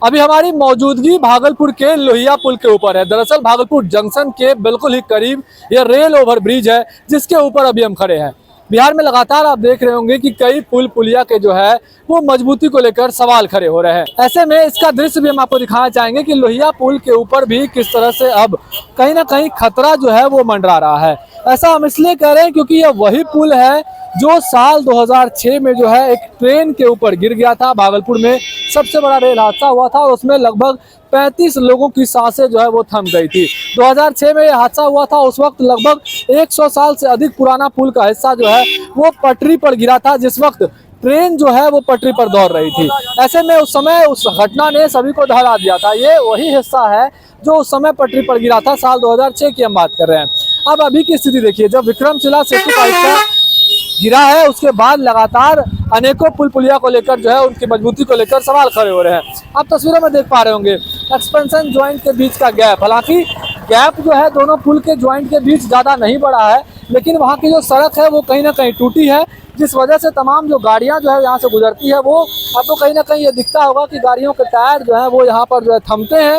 अभी हमारी मौजूदगी भागलपुर के लोहिया पुल के ऊपर है। दरअसल भागलपुर जंक्शन के बिल्कुल ही करीब यह रेल ओवर ब्रिज है जिसके ऊपर अभी हम खड़े हैं। बिहार में लगातार आप देख रहे होंगे कि कई पुल पुलिया के जो है वो मजबूती को लेकर सवाल खड़े हो रहे हैं। ऐसे में इसका दृश्य भी हम आपको दिखाना चाहेंगे कि लोहिया पुल के ऊपर भी किस तरह से अब कहीं ना कहीं खतरा जो है वो मंडरा रहा है। ऐसा हम इसलिए कह रहे हैं क्योंकि यह वही पुल है जो साल 2006 में जो है एक ट्रेन के ऊपर गिर गया था। भागलपुर में सबसे बड़ा रेल हादसा हुआ था और उसमें लगभग 35 लोगों की सांसें जो है वो थम गई थी। 2006 में यह हादसा हुआ था। उस वक्त लगभग 100 साल से अधिक पुराना पुल का हिस्सा जो है वो पटरी पर गिरा था, जिस वक्त ट्रेन जो है वो पटरी पर दौड़ रही थी। ऐसे में उस समय उस घटना ने सभी को दहला दिया था। ये वही हिस्सा है जो उस समय पटरी पर गिरा था। साल 2006 की हम बात कर रहे हैं। अब अभी की स्थिति देखिए, जब विक्रमशिला सेतु का हिस्सा गिरा है उसके बाद लगातार अनेकों पुल पुलिया को लेकर जो है उनकी मजबूती को लेकर सवाल खड़े हो रहे हैं। आप तस्वीरों में देख पा रहे होंगे एक्सपेंशन ज्वाइंट के बीच का गैप। हालांकि गैप जो है दोनों पुल के ज्वाइंट के बीच ज़्यादा नहीं बढ़ा है, लेकिन वहाँ की जो सड़क है वो कहीं ना कहीं टूटी है, जिस वजह से तमाम जो गाड़ियाँ जो है यहाँ से गुजरती है वो आपको कहीं ना कहीं ये दिखता होगा कि गाड़ियों के टायर जो है वो यहाँ पर जो है थमते हैं।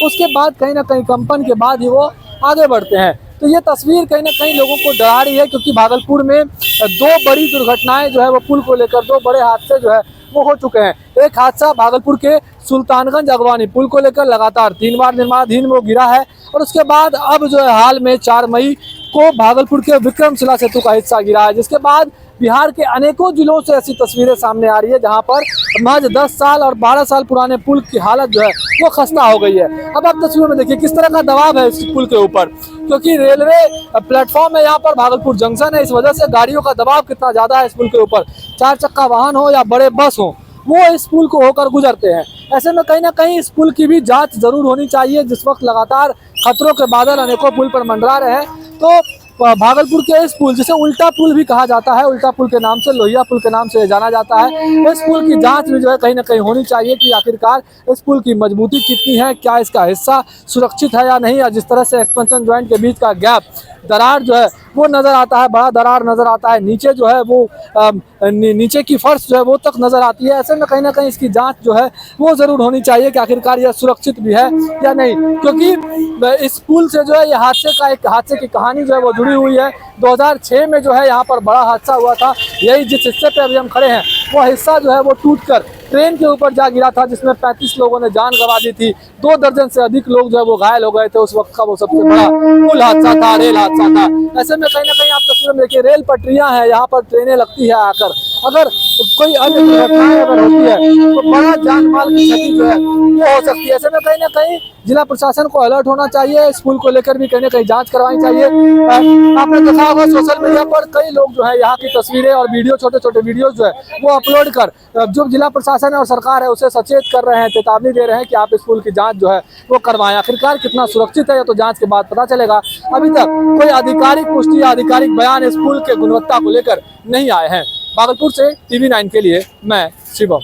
उसके बाद कहीं ना कहीं कंपन के बाद ही वो आगे बढ़ते हैं। तो ये तस्वीर कहीं ना कहीं लोगों को डरा रही है, क्योंकि भागलपुर में दो बड़ी दुर्घटनाएं जो है वो पुल को लेकर, दो बड़े हादसे जो है वो हो चुके हैं। एक हादसा भागलपुर के सुल्तानगंज अगवानी पुल को लेकर लगातार 3 बार निर्माणाधीन वो गिरा है, और उसके बाद अब जो है हाल में 4 मई को भागलपुर के विक्रमशिला सेतु का हिस्सा गिरा है, जिसके बाद बिहार के अनेकों जिलों से ऐसी तस्वीरें सामने आ रही है जहां पर महज 10 साल और 12 साल पुराने पुल की हालत जो है वो खस्ता हो गई है। अब आप तस्वीरों में देखिए किस तरह का दबाव है इस पुल के ऊपर, क्योंकि रेलवे प्लेटफॉर्म है यहाँ पर, भागलपुर जंक्शन है, इस वजह से गाड़ियों का दबाव कितना ज्यादा है इस पुल के ऊपर। 4 चक्का वाहन हो या बड़े बस हो, वो इस पुल को होकर गुजरते हैं। ऐसे में कहीं ना कहीं इस पुल की भी जांच जरूर होनी चाहिए। जिस वक्त लगातार खतरों के बादल अनेकों पुल पर मंडरा रहे हैं, तो भागलपुर के इस पुल, जिसे उल्टा पुल भी कहा जाता है, उल्टा पुल के नाम से, लोहिया पुल के नाम से जाना जाता है, इस पुल की जांच भी जो है कहीं ना कहीं होनी चाहिए कि आखिरकार इस पुल की मजबूती कितनी है, क्या इसका हिस्सा सुरक्षित है या नहीं। या जिस तरह से एक्सपेंशन ज्वाइंट के बीच का गैप, दरार जो है वो नज़र आता है, बड़ा दरार नज़र आता है, नीचे जो है वो नीचे की फर्श जो है वो तक नज़र आती है। ऐसे में कहीं ना कहीं इसकी जांच जो है वो ज़रूर होनी चाहिए कि आखिरकार यह सुरक्षित भी है या नहीं, क्योंकि इस पुल से जो है ये हादसे की कहानी जो है वो जुड़ी हुई है। 2006 में जो है यहाँ पर बड़ा हादसा हुआ था। यही जिस हिस्से पे अभी हम खड़े हैं वो हिस्सा जो है वो टूटकर ट्रेन के ऊपर जा गिरा था, जिसमें 35 लोगों ने जान गंवा दी थी। 2 दर्जन से अधिक लोग जो है वो घायल हो गए थे। उस वक्त का वो सबसे बड़ा पुल हादसा था, रेल हादसा था। ऐसे में कहीं ना कहीं आप तस्वीर में देखिए रेल पटरियां हैं, यहाँ पर ट्रेनें लगती है आकर, अगर कोई अन्य दुर्घटनाएं अगर होती है तो बड़ा जान माल की क्षति जो है वो हो सकती है। ऐसे में कहीं ना कहीं जिला प्रशासन को अलर्ट होना चाहिए, इस पुल को लेकर भी कहीं ना कहीं जांच करवानी चाहिए। आपने देखा होगा सोशल मीडिया पर कई लोग जो है यहाँ की तस्वीरें और वीडियो, छोटे छोटे वीडियो जो है वो अपलोड कर जो जिला प्रशासन और सरकार है उसे सचेत कर रहे हैं, चेतावनी दे रहे हैं कि आप इस पुल की जांच जो है वो करवाएं। आखिरकार कितना सुरक्षित है, या तो जांच के बाद पता चलेगा। अभी तक कोई आधिकारिक पुष्टि या आधिकारिक बयान इस पुल के गुणवत्ता को लेकर नहीं आए हैं। भागलपुर से TV9 के लिए मैं शिवम।